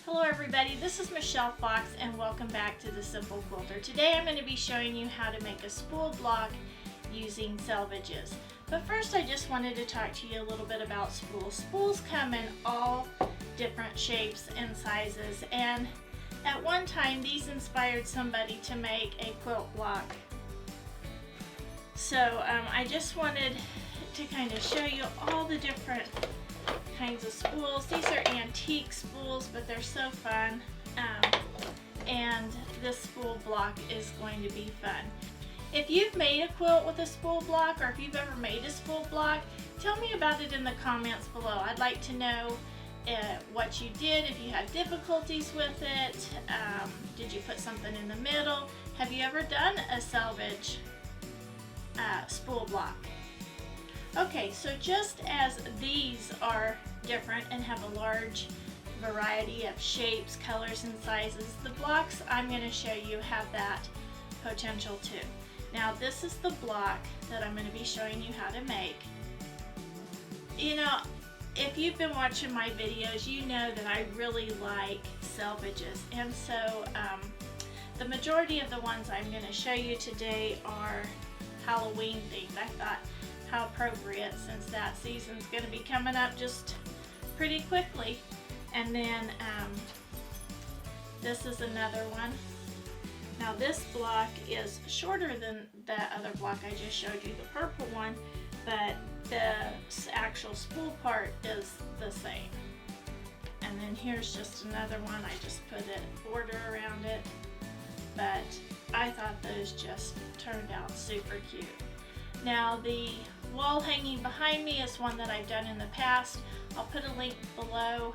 Hello everybody, this is Michelle Fox and welcome back to The Simple Quilter. Today I'm going to be showing you how to make a spool block using selvages. But first I just wanted to talk to you a little bit about spools. Spools come in all different shapes and sizes, and at one time these inspired somebody to make a quilt block. So I just wanted to kind of show you all the different kinds of spools. These are antique spools, but they're so fun, and this spool block is going to be fun. If you've made a quilt with a spool block, or if you've ever made a spool block, tell me about it in the comments below. I'd like to know what you did, if you had difficulties with it, did you put something in the middle, have you ever done a selvage spool block? Okay, so just as these are different and have a large variety of shapes, colors, and sizes, the blocks I'm going to show you have that potential too. Now this is the block that I'm going to be showing you how to make. You know, if you've been watching my videos, you know that I really like selvages, and so the majority of the ones I'm going to show you today are Halloween themed. I thought, how appropriate, since that season's going to be coming up just pretty quickly. And then this is another one. Now this block is shorter than that other block I just showed you, the purple one, but the actual spool part is the same. And then here's just another one. I just put a border around it, but I thought those just turned out super cute. Now the wall hanging behind me is one that I've done in the past. I'll put a link below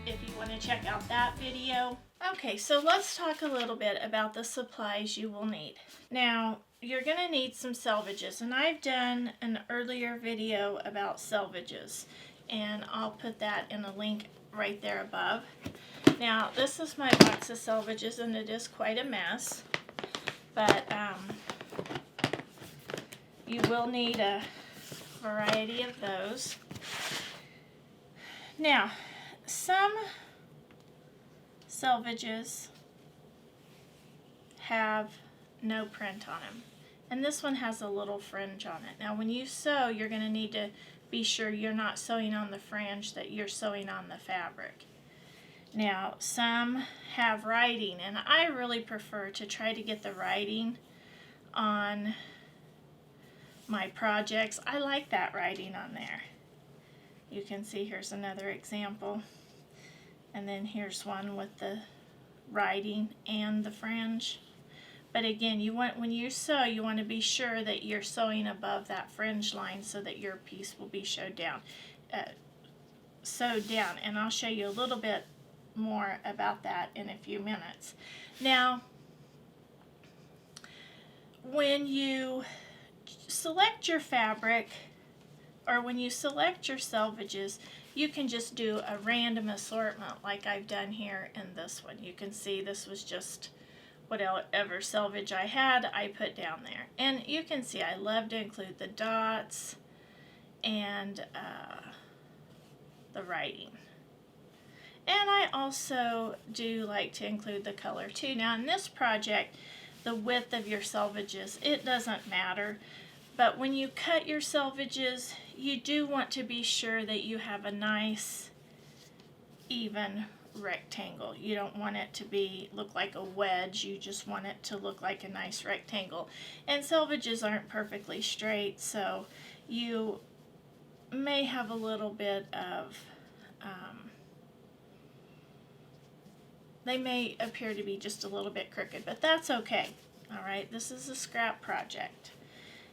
if you want to check out that video. Okay, so let's talk a little bit about the supplies you will need. Now you're going to need some selvages, and I've done an earlier video about selvages, and I'll put that in a link right there above. Now this is my box of selvages, and it is quite a mess, but you will need a variety of those. Now, some selvages have no print on them, and this one has a little fringe on it. Now when you sew, you're going to need to be sure you're not sewing on the fringe, that you're sewing on the fabric. Now some have writing, and I really prefer to try to get the writing on my projects. I like that writing on there. You can see here's another example, and then here's one with the writing and the fringe. But again, you want, when you sew, you want to be sure that you're sewing above that fringe line so that your piece will be sewed down. And I'll show you a little bit more about that in a few minutes. Now, when you select your fabric, or when you select your selvages, you can just do a random assortment like I've done here in this one. You can see this was just whatever selvage I had, I put down there. And you can see I love to include the dots and the writing. And I also do like to include the color too. Now in this project, the width of your selvages, it doesn't matter. But when you cut your selvages, you do want to be sure that you have a nice, even rectangle. You don't want it to look like a wedge. You just want it to look like a nice rectangle. And selvages aren't perfectly straight, so you may have a little bit of, they may appear to be just a little bit crooked, but that's okay. All right, this is a scrap project.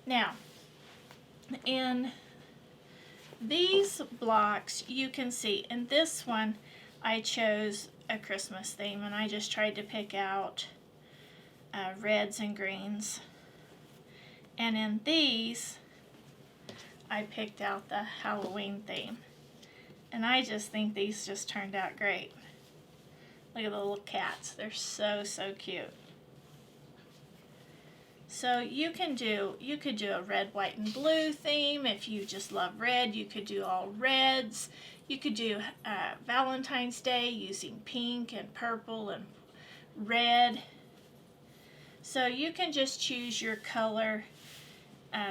Now, in these blocks, you can see, in this one, I chose a Christmas theme, and I just tried to pick out reds and greens. And in these, I picked out the Halloween theme. And I just think these just turned out great. Look at the little cats. They're so, so cute. So you could do a red, white, and blue theme. If you just love red, you could do all reds. You could do Valentine's Day using pink and purple and red. So you can just choose your color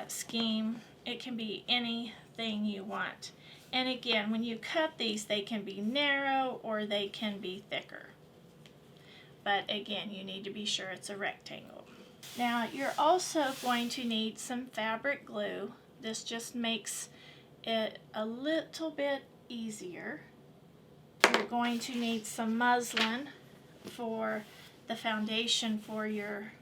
scheme. It can be anything you want. And again, when you cut these, they can be narrow or they can be thicker. But again, you need to be sure it's a rectangle. Now you're also going to need some fabric glue. This just makes it a little bit easier. You're going to need some muslin for the foundation for your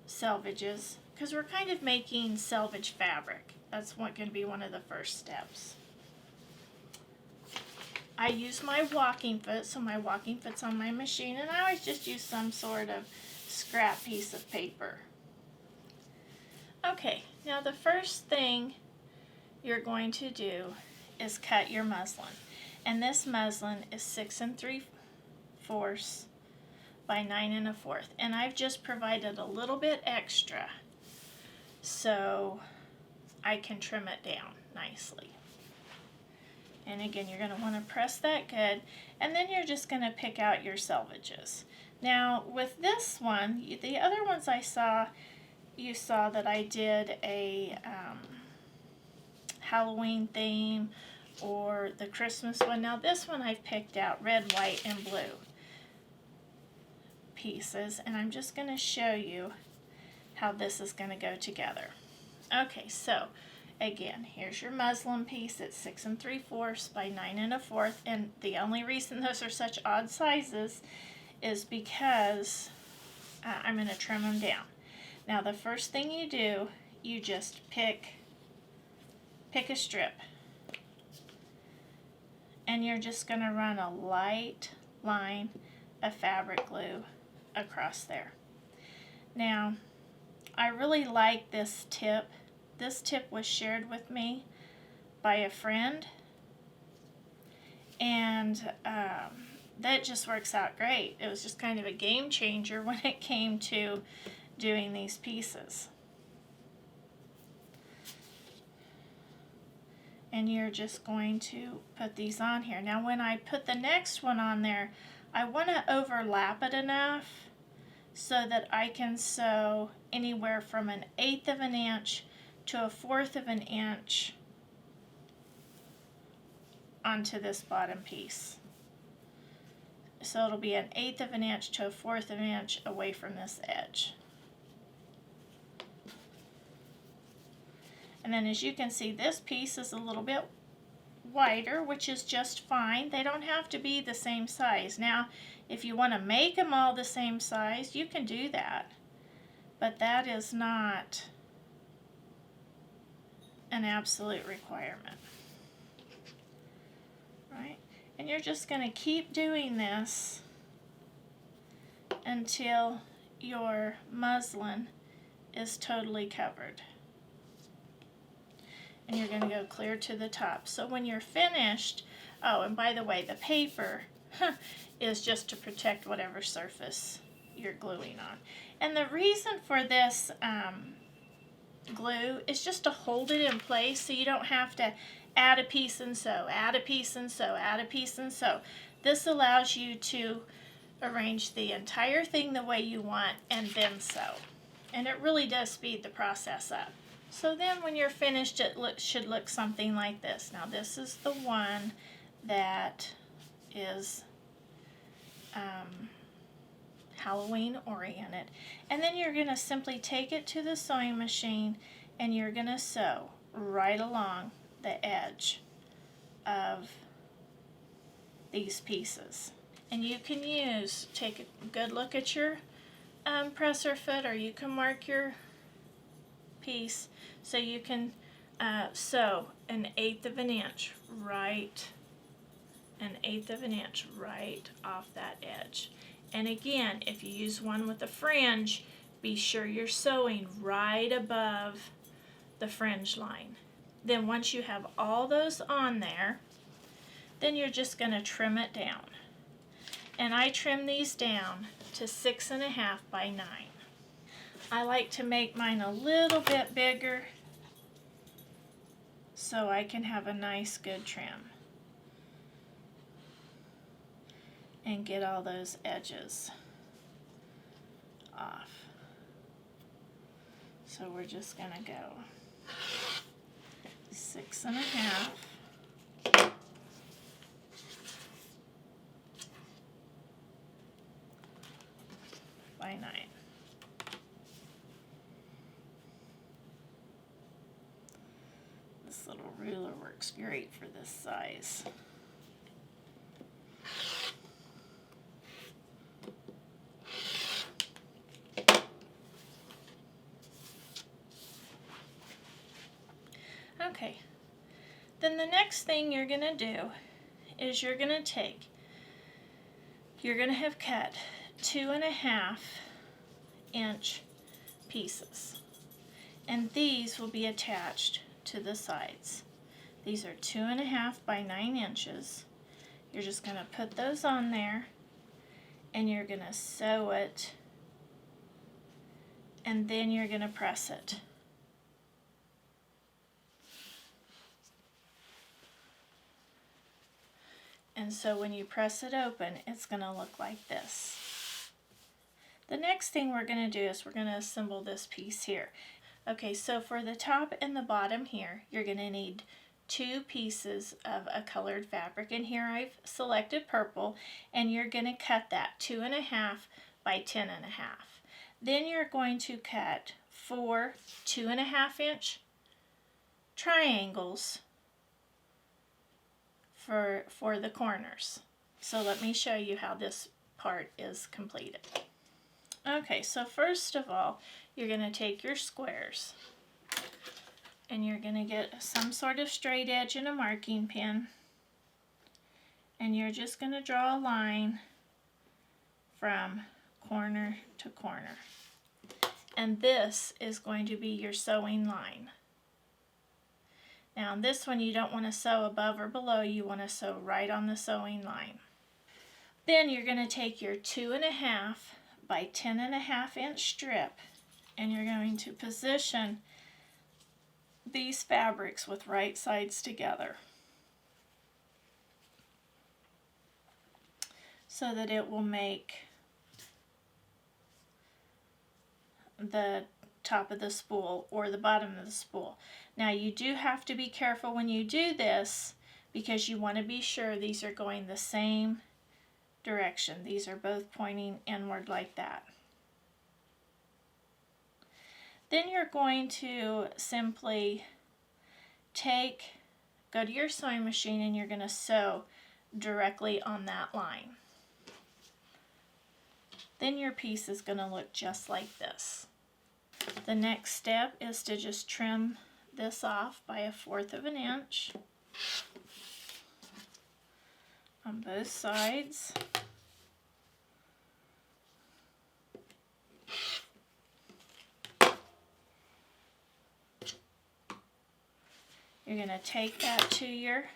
selvages, because we're kind of making selvage fabric. That's going to be one of the first steps. I use my walking foot, so my walking foot's on my machine, and I always just use some sort of scrap piece of paper. Okay, now the first thing you're going to do is cut your muslin. And this muslin is 6 3/4 by 9 1/4. And I've just provided a little bit extra so I can trim it down nicely. And again, you're going to want to press that good, and then you're just going to pick out your selvages. Now with this one, the other ones you saw that I did a Halloween theme or the Christmas one. Now this one I've picked out red, white, and blue pieces, and I'm just going to show you how this is going to go together. Okay, so again, here's your muslin piece. It's 6 3/4 by 9 1/4, and the only reason those are such odd sizes is because I'm going to trim them down. Now the first thing you do, you just pick a strip, and you're just going to run a light line of fabric glue across there. Now I really like this tip. This tip was shared with me by a friend, and that just works out great. It was just kind of a game changer when it came to doing these pieces. And you're just going to put these on here. Now when I put the next one on there, I want to overlap it enough so that I can sew anywhere from 1/8 of an inch to 1/4 of an inch onto this bottom piece. So it'll be 1/8 of an inch to 1/4 of an inch away from this edge. And then as you can see, this piece is a little bit wider, which is just fine. They don't have to be the same size. Now, if you want to make them all the same size, you can do that. But that is not an absolute requirement. Right? And you're just going to keep doing this until your muslin is totally covered. And you're going to go clear to the top. So when you're finished, oh, and by the way, the paper is just to protect whatever surface you're gluing on. And the reason for this glue is just to hold it in place so you don't have to add a piece and sew, add a piece and sew, add a piece and sew. This allows you to arrange the entire thing the way you want and then sew. And it really does speed the process up. So then when you're finished, it should look something like this. Now this is the one that is Halloween oriented. And then you're going to simply take it to the sewing machine and you're going to sew right along the edge of these pieces. And you can take a good look at your presser foot, or you can mark your piece so you can sew 1/8 of an inch right off that edge. And again, if you use one with a fringe, be sure you're sewing right above the fringe line. Then once you have all those on there, then you're just going to trim it down. And I trim these down to 6 1/2 by 9. I like to make mine a little bit bigger so I can have a nice good trim and get all those edges off. So we're just going to go 6.5 by 9. This little ruler works great for this size. Okay, then the next thing you're going to do is you're going to have cut 2.5-inch pieces, and these will be attached to the sides. These are 2.5 by 9 inches. You're just going to put those on there, and you're going to sew it, and then you're going to press it. And so when you press it open, it's going to look like this. The next thing we're going to do is we're going to assemble this piece here. Okay, so for the top and the bottom here, you're going to need 2 pieces of a colored fabric. And here I've selected purple, and you're going to cut that 2.5 by 10.5. Then you're going to cut 4 2.5-inch triangles for the corners. So let me show you how this part is completed. Okay, so first of all, you're going to take your squares, and you're going to get some sort of straight edge and a marking pen, and you're just going to draw a line from corner to corner. And this is going to be your sewing line. Now on this one, you don't want to sew above or below, you want to sew right on the sewing line. Then you're going to take your 2.5 by 10.5-inch strip, and you're going to position these fabrics with right sides together so that it will make the top of the spool or the bottom of the spool. Now you do have to be careful when you do this, because you want to be sure these are going the same direction. These are both pointing inward like that. Then you're going to simply go to your sewing machine, and you're going to sew directly on that line. Then your piece is going to look just like this. The next step is to just trim this off by 1/4 of an inch on both sides. You're going to take that to your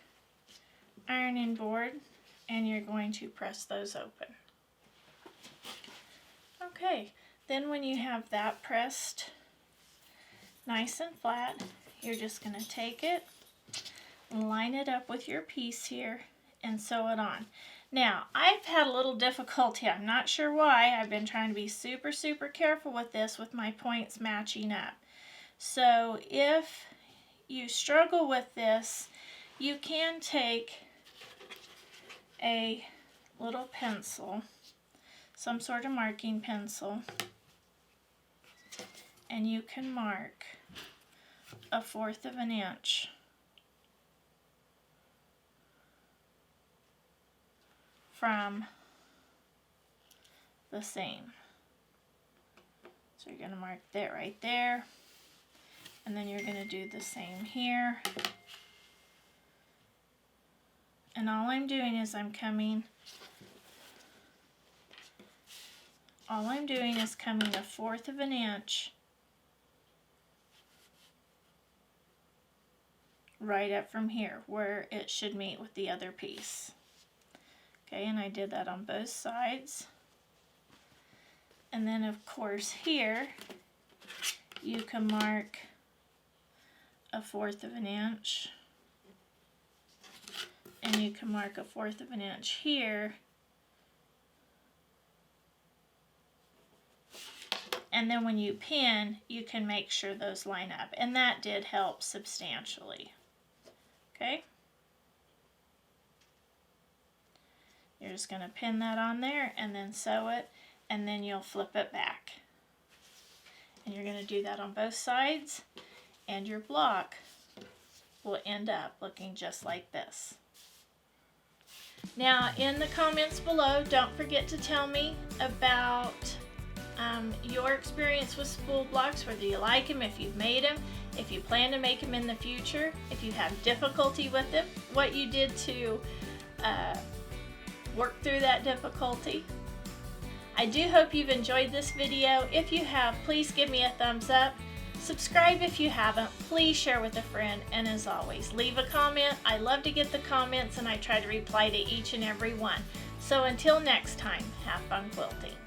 ironing board, and you're going to press those open. Okay, then when you have that pressed nice and flat, you're just going to take it, line it up with your piece here, and sew it on. Now, I've had a little difficulty. I'm not sure why. I've been trying to be super, super careful with this, with my points matching up. So if you struggle with this, you can take a little pencil, some sort of marking pencil, and you can mark 1/4 of an inch from the seam. So you're going to mark that right there, and then you're going to do the same here. And all I'm doing is coming 1/4 of an inch right up from here where it should meet with the other piece. Okay, and I did that on both sides. And then of course here you can mark a 1/4 of an inch, and you can mark a 1/4 of an inch here, and then when you pin, you can make sure those line up, and that did help substantially. Okay, you're just going to pin that on there and then sew it, and then you'll flip it back, and you're going to do that on both sides, and your block will end up looking just like this. Now, in the comments below, don't forget to tell me about your experience with spool blocks, whether you like them, if you've made them, if you plan to make them in the future, if you have difficulty with them, what you did to work through that difficulty. I do hope you've enjoyed this video. If you have, please give me a thumbs up. Subscribe if you haven't. Please share with a friend, and as always, leave a comment. I love to get the comments, and I try to reply to each and every one. So until next time, have fun quilting.